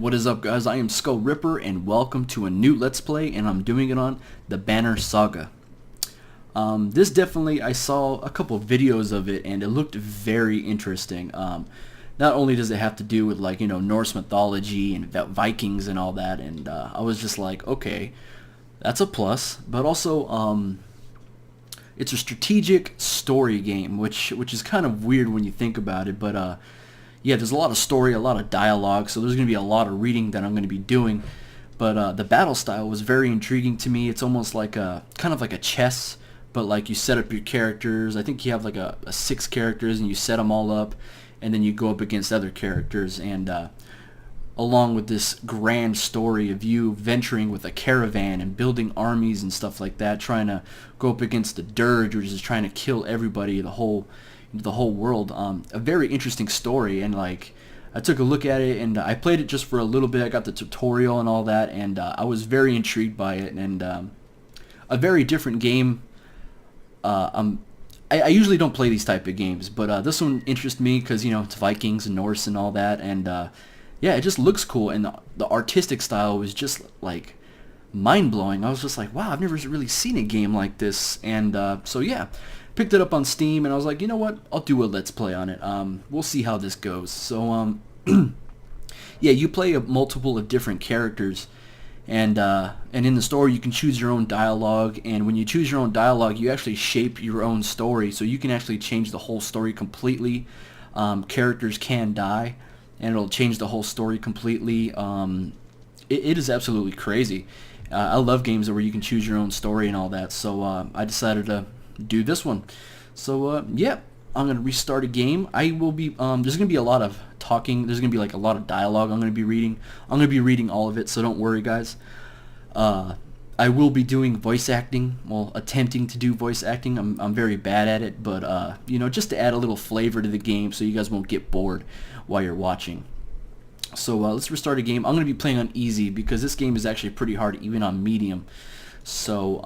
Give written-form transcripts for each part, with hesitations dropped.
What is up, guys? I am Skull Ripper, and welcome to a new Let's Play, and I'm doing it on the Banner Saga. This definitely, I saw a couple of videos of it, and it looked very interesting. Not only does it have to do with, like, you know, Norse mythology and Vikings and all that, and I was just like, okay, that's a plus. But also, it's a strategic story game, which is kind of weird when you think about it, but yeah, there's a lot of story, a lot of dialogue, so there's going to be a lot of reading that I'm going to be doing. But the battle style was very intriguing to me. It's almost like kind of like a chess, but like you set up your characters. I think you have like a 6 characters, and you set them all up, and then you go up against other characters. And along with this grand story of you venturing with a caravan and building armies and stuff like that, trying to go up against the Dirge, which is trying to kill everybody, the whole world. A very interesting story, and like I took a look at it, and I played it just for a little bit. I got the tutorial and all that, and I was very intrigued by it, and a very different game. I usually don't play these type of games, but this one interests me because, you know, it's Vikings and Norse and all that, and yeah, it just looks cool, and the artistic style was just like mind-blowing. I was just like, wow, I've never really seen a game like this. And so yeah, picked it up on Steam, and I was like, you know what, I'll do a Let's Play on it. We'll see how this goes. So yeah, you play a multiple of different characters, and in the story you can choose your own dialogue, and when you choose your own dialogue, you actually shape your own story, so you can actually change the whole story completely. Characters can die, and it'll change the whole story completely. It is absolutely crazy. I love games where you can choose your own story and all that, so I decided to do this one. So yeah, I'm gonna restart a game. I will be there's gonna be a lot of talking. There's gonna be like a lot of dialogue I'm gonna be reading. I'm gonna be reading all of it, so don't worry, guys. I will be doing voice acting, well, attempting to do voice acting. I'm very bad at it, but you know, just to add a little flavor to the game so you guys won't get bored while you're watching. So let's restart a game. I'm going to be playing on easy because this game is actually pretty hard even on medium. So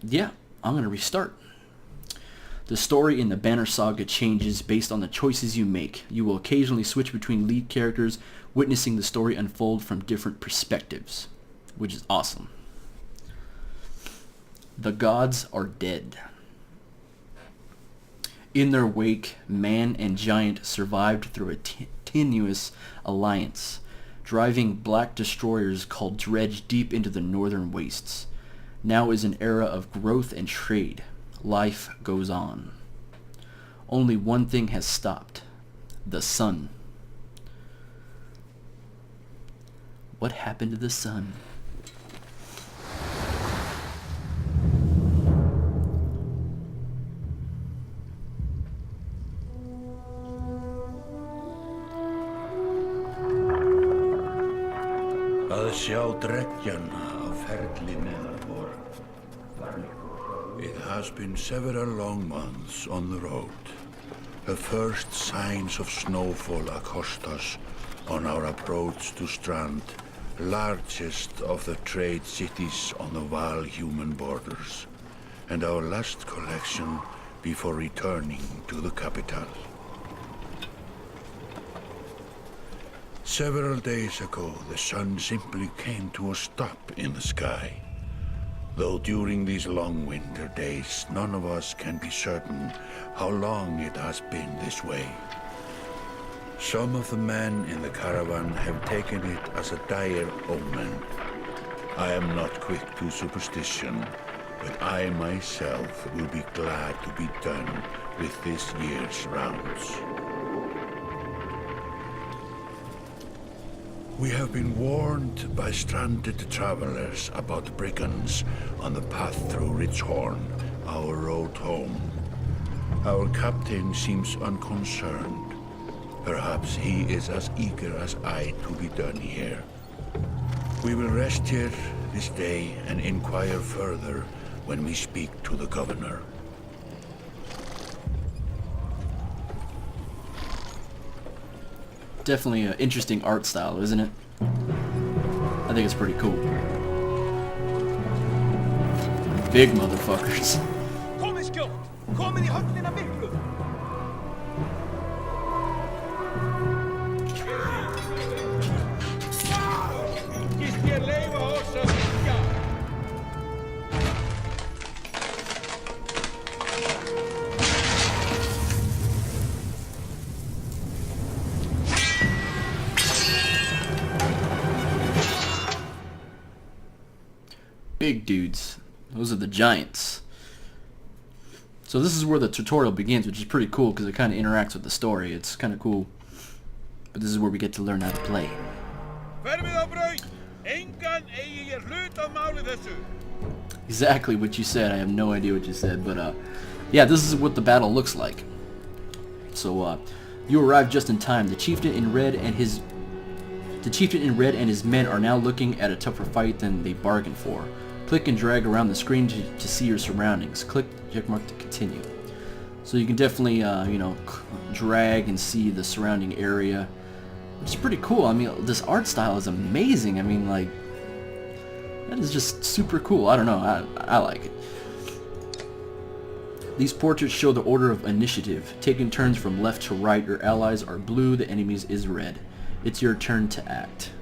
yeah, I'm going to restart. The story in the Banner Saga changes based on the choices you make. You will occasionally switch between lead characters, witnessing the story unfold from different perspectives, which is awesome. The gods are dead. In their wake, man and giant survived through a tenuous alliance, driving black destroyers called Dredge deep into the northern wastes. Now is an era of growth and trade. Life goes on. Only one thing has stopped: the sun. What happened to the sun? Að sjá dreggjana á ferli neðar vor. It has been several long months on the road. The first signs of snowfall accost us on our approach to Strand, largest of the trade cities on the Val-human borders, and our last collection before returning to the capital. Several days ago, the sun simply came to a stop in the sky. Though during these long winter days, none of us can be certain how long it has been this way. Some of the men in the caravan have taken it as a dire omen. I am not quick to superstition, but I myself will be glad to be done with this year's rounds. We have been warned by stranded travelers about brigands on the path through Ridgehorn, our road home. Our captain seems unconcerned. Perhaps he is as eager as I to be done here. We will rest here this day and inquire further when we speak to the governor. Definitely an interesting art style, isn't it? I think it's pretty cool. Big motherfuckers. big dudes. Those are the giants. So this is where the tutorial begins, which is pretty cool because it kind of interacts with the story. It's kind of cool. But this is where we get to learn how to play. Exactly what you said. I have no idea what you said, but yeah, this is what the battle looks like. So you arrive just in time. The chieftain in red and his men are now looking at a tougher fight than they bargained for. Click and drag around the screen to see your surroundings. Click checkmark to continue. So you can definitely, you know, drag and see the surrounding area, which is pretty cool. I mean, this art style is amazing. I mean, like, that is just super cool. I don't know. I like it. These portraits show the order of initiative. Taking turns from left to right. Your allies are blue, the enemies is red. It's your turn to act.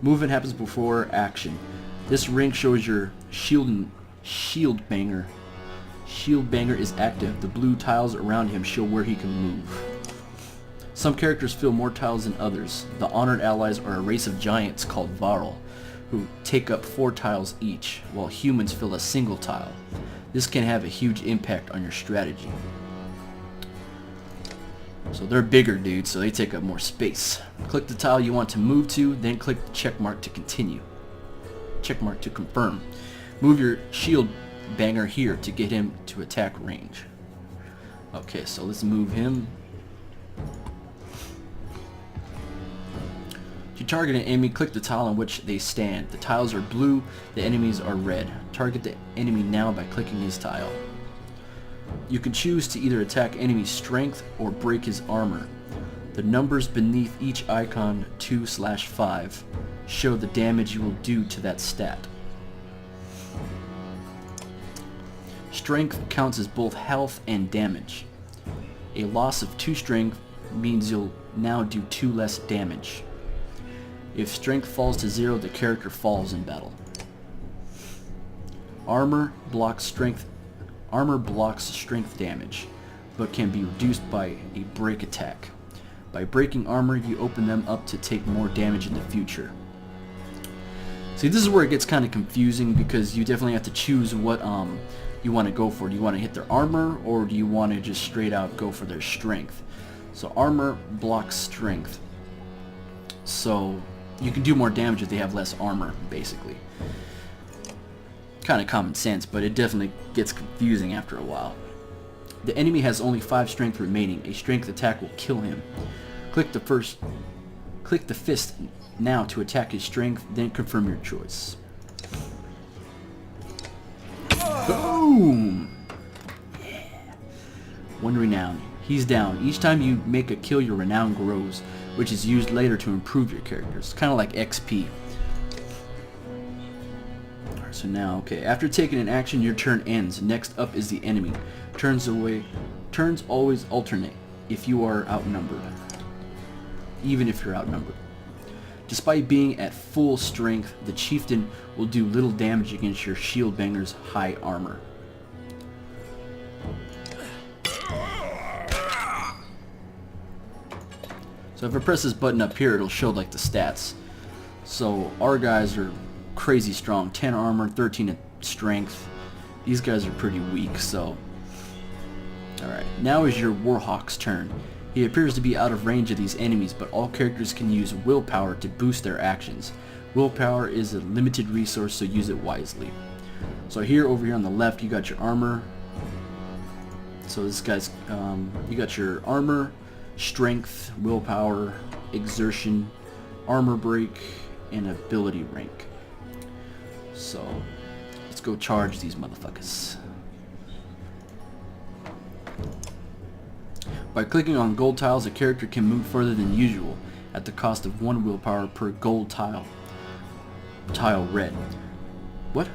Movement happens before action. This ring shows your shield banger. Shield banger is active. The blue tiles around him show where he can move. Some characters fill more tiles than others. The honored allies are a race of giants called Varl, who take up 4 tiles each, while humans fill a single tile. This can have a huge impact on your strategy. So they're bigger dudes, so they take up more space. Click the tile you want to move to, then click the check mark to continue. Check mark to confirm. Move your shield banger here to get him to attack range. Okay, so let's move him. To target an enemy, click the tile on which they stand. The tiles are blue, the enemies are red. Target the enemy now by clicking his tile. You can choose to either attack enemy's strength or break his armor. The numbers beneath each icon, 2/5, show the damage you will do to that stat. Strength counts as both health and damage. A loss of 2 strength means you'll now do 2 less damage. If strength falls to 0, the character falls in battle. Armor blocks strength damage, but can be reduced by a break attack. By breaking armor, you open them up to take more damage in the future. See, this is where it gets kind of confusing because you definitely have to choose what you want to go for. Do you want to hit their armor, or do you want to just straight out go for their strength? So armor blocks strength. So you can do more damage if they have less armor, basically. Kind of common sense, but it definitely gets confusing after a while. The enemy has only 5 strength remaining. A strength attack will kill him. Click the fist now to attack his strength, then confirm your choice. Boom! Yeah. 1 renown. He's down. Each time you make a kill, your renown grows, which is used later to improve your characters. Kind of like XP. Alright, so now, okay, after taking an action, your turn ends. Next up is the enemy. Turns always alternate if you are outnumbered. Even if you're outnumbered. Despite being at full strength, the chieftain will do little damage against your shield banger's high armor. So if I press this button up here, it'll show like the stats. So our guys are crazy strong. 10 armor, 13 strength. These guys are pretty weak, so... Alright, now is your Warhawk's turn. He appears to be out of range of these enemies, but all characters can use willpower to boost their actions. Willpower is a limited resource, so use it wisely. So here, over here on the left, you got your armor. So this guy's, you got your armor, strength, willpower, exertion, armor break, and ability rank. So let's go charge these motherfuckers. By clicking on gold tiles, a character can move further than usual at the cost of 1 willpower per gold tile. Tile red. What?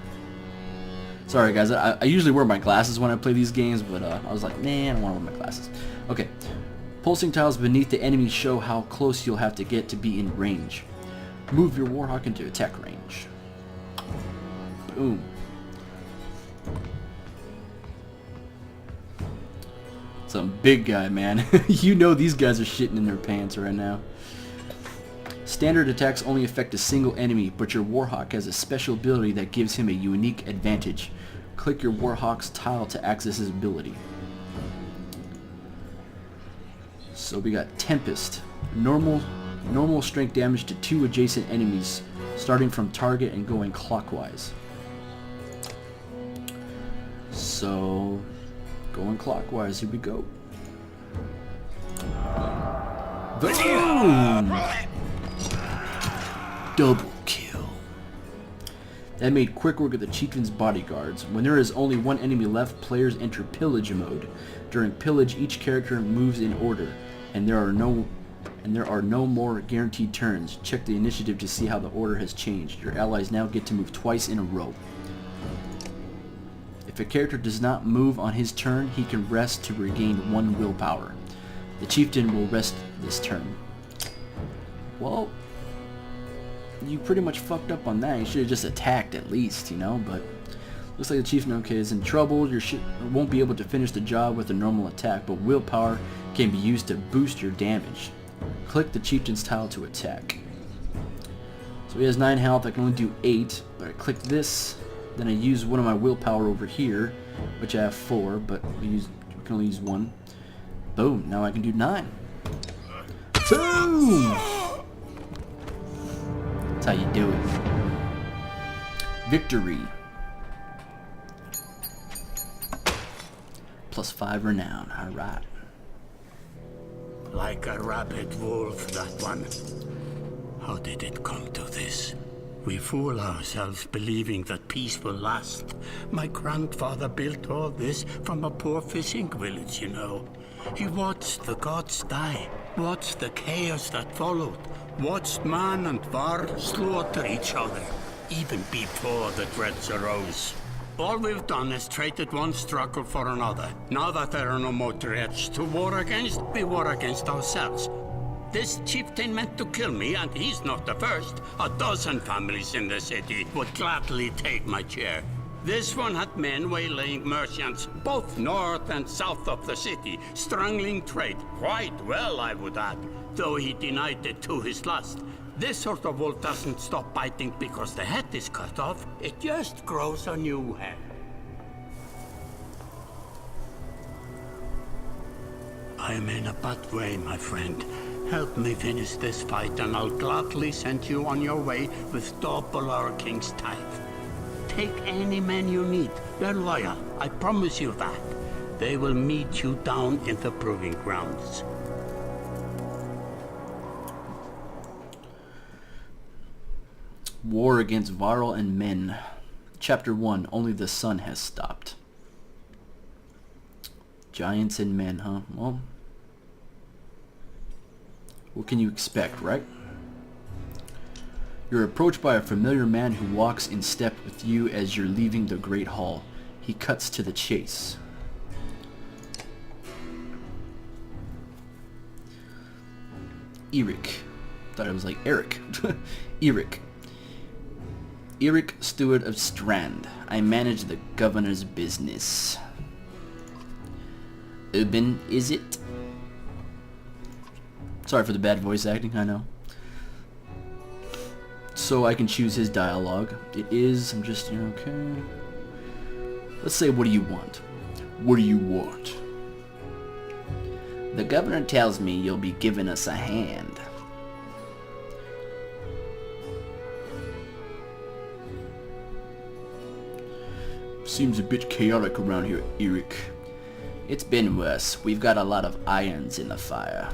Sorry guys, I usually wear my glasses when I play these games, but I was like, nah, I don't want to wear my glasses. Okay. Pulsing tiles beneath the enemy show how close you'll have to get to be in range. Move your Warhawk into attack range. Boom. Some big guy, man. You know these guys are shitting in their pants right now. Standard attacks only affect a single enemy, but your Warhawk has a special ability that gives him a unique advantage. Click your Warhawk's tile to access his ability. So we got Tempest. Normal strength damage to 2 adjacent enemies, starting from target and going clockwise. So, going clockwise, here we go. Boom! Double kill. That made quick work of the chieftain's bodyguards. When there is only one enemy left, players enter pillage mode. During pillage, each character moves in order, and there are no more guaranteed turns. Check the initiative to see how the order has changed. Your allies now get to move twice in a row. If a character does not move on his turn, he can rest to regain 1 willpower. The chieftain will rest this turn. Well, you pretty much fucked up on that. You should have just attacked at least, you know, but looks like the chieftain, is in trouble. Your shit won't be able to finish the job with a normal attack, but willpower can be used to boost your damage. Click the chieftain's tile to attack. So he has 9 health. I can only do 8, but I click this, then I use one of my willpower over here, which I have 4, but we can only use 1. Boom, now I can do 9. Boom! That's how you do it. Victory. +5 renown, alright. Like a rabid wolf, that one. How did it come to this? We fool ourselves believing that peace will last. My grandfather built all this from a poor fishing village, you know. He watched the gods die, watched the chaos that followed, watched man and var slaughter each other, even before the dreads arose. All we've done is traded one struggle for another. Now that there are no more dreads to war against, we war against ourselves. This chieftain meant to kill me, and he's not the first. A dozen families in the city would gladly take my chair. This one had men waylaying merchants, both north and south of the city, strangling trade, quite well, I would add, though he denied it to his lust. This sort of wolf doesn't stop biting because the head is cut off. It just grows a new head. I am in a bad way, my friend. Help me finish this fight, and I'll gladly send you on your way with double our king's tithe. Take any men you need. They're loyal, I promise you that. They will meet you down in the proving grounds. War against Varl and men. Chapter 1. Only the sun has stopped. Giants and men, huh? Well, what can you expect, right? You're approached by a familiar man who walks in step with you as you're leaving the Great Hall. He cuts to the chase. Eric. Thought it was like Eric. Eric. Eric, steward of Strand. I manage the governor's business. Ubin, is it? Sorry for the bad voice acting, I know. So I can choose his dialogue. It is, I'm just, okay. Let's say, what do you want? What do you want? The governor tells me you'll be giving us a hand. Seems a bit chaotic around here, Eric. It's been worse. We've got a lot of irons in the fire.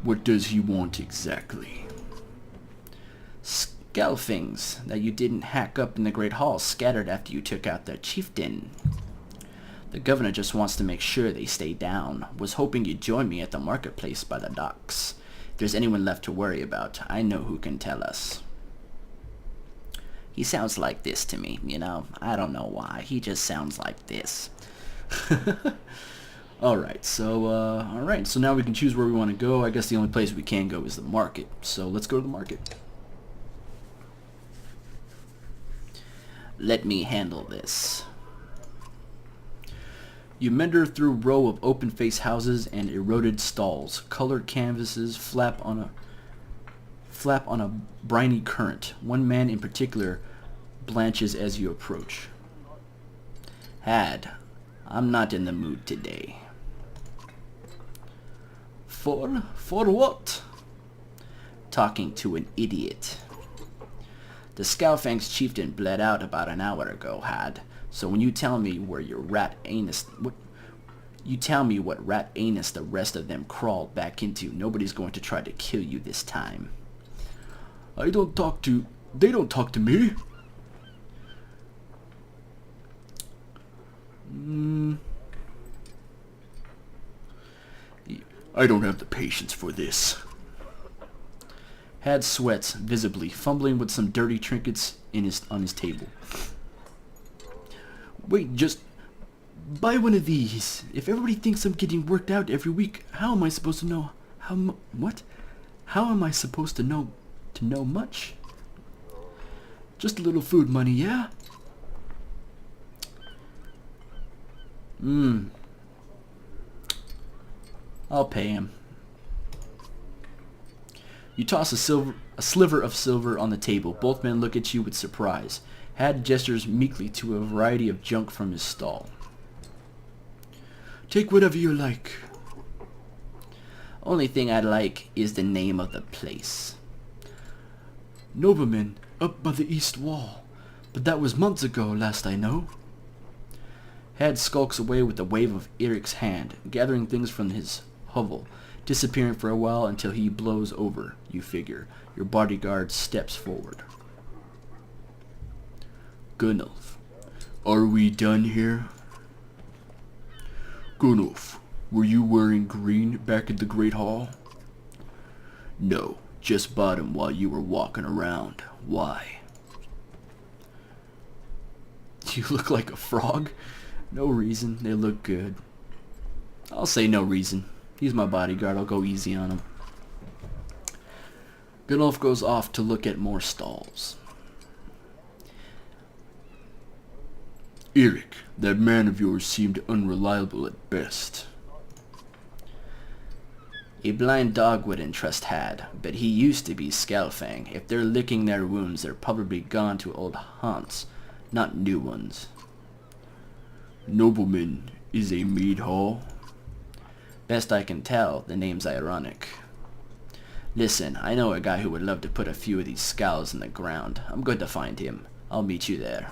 What does he want exactly? Skelfings that you didn't hack up in the Great Hall scattered after you took out their chieftain. The governor just wants to make sure they stay down. Was hoping you'd join me at the marketplace by the docks. If there's anyone left to worry about, I know who can tell us. He sounds like this to me, you know? I don't know why. He just sounds like this. Alright, so now we can choose where we want to go. I guess the only place we can go is the market. So let's go to the market. Let me handle this. You meander through a row of open-faced houses and eroded stalls. Colored canvases flap on flap on a briny current. One man in particular blanches as you approach. Had, I'm not in the mood today. For what? Talking to an idiot. The Scowfang's chieftain bled out about an hour ago, Had. So when you tell me where your rat anus... You tell me what rat anus the rest of them crawled back into. Nobody's going to try to kill you this time. They don't talk to me. I don't have the patience for this. Had sweats visibly, fumbling with some dirty trinkets on his table. Wait, just buy one of these. If everybody thinks I'm getting worked out every week, how am I supposed to know what? How am I supposed to know much? Just a little food money, yeah? I'll pay him. You toss a sliver of silver on the table. Both men look at you with surprise. Had gestures meekly to a variety of junk from his stall. Take whatever you like. Only thing I'd like is the name of the place. Nobleman, up by the east wall. But that was months ago, last I know. Had skulks away with a wave of Eric's hand, gathering things from his hovel, disappearing for a while until he blows over, you figure. Your bodyguard steps forward. Gunnulf, are we done here? Gunnulf, were you wearing green back at the Great Hall? No, just bought 'em while you were walking around. Why? You look like a frog? No reason, they look good. I'll say no reason. He's my bodyguard, I'll go easy on him. Gunnulf goes off to look at more stalls. Eric, that man of yours seemed unreliable at best. A blind dog wouldn't trust Had, but he used to be Scowfang. If they're licking their wounds, they're probably gone to old haunts, not new ones. Nobleman is a mead hall? Best I can tell, the name's ironic. Listen, I know a guy who would love to put a few of these skulls in the ground. I'm going to find him. I'll meet you there.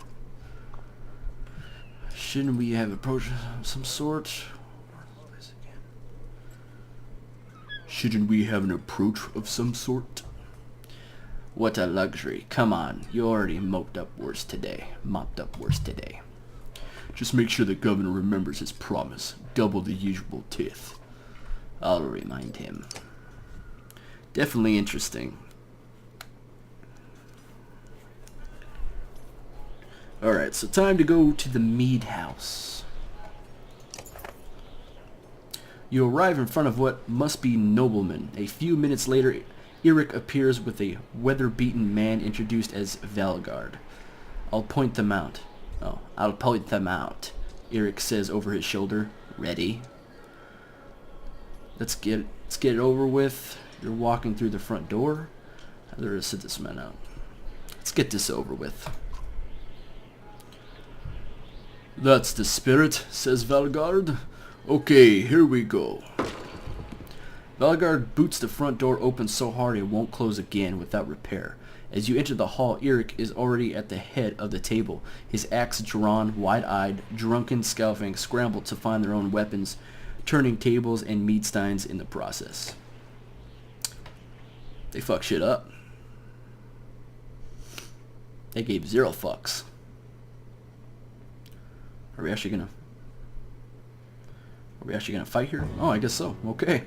Shouldn't we have approach of some sort? Shouldn't we have an approach of some sort? What a luxury. Come on, you already mopped up worse today. Just make sure the governor remembers his promise. Double the usual tithe. I'll remind him. Definitely interesting. Alright, so time to go to the mead house. You arrive in front of what must be noblemen. A few minutes later, Eric appears with a weather-beaten man introduced as Valgard. I'll point them out. Eric says over his shoulder. Ready? Let's get it over with. You're walking through the front door. I'd rather sit this man out. Let's get this over with. That's the spirit, says Valgard. Okay, here we go. Valgard boots the front door open so hard it won't close again without repair. As you enter the hall, Eric is already at the head of the table, his axe drawn, wide-eyed, drunken Scowfang scramble to find their own weapons, turning tables and mead steins in the process. They fuck shit up. They gave 0 fucks. Are we actually gonna fight here? Oh, I guess so. Okay.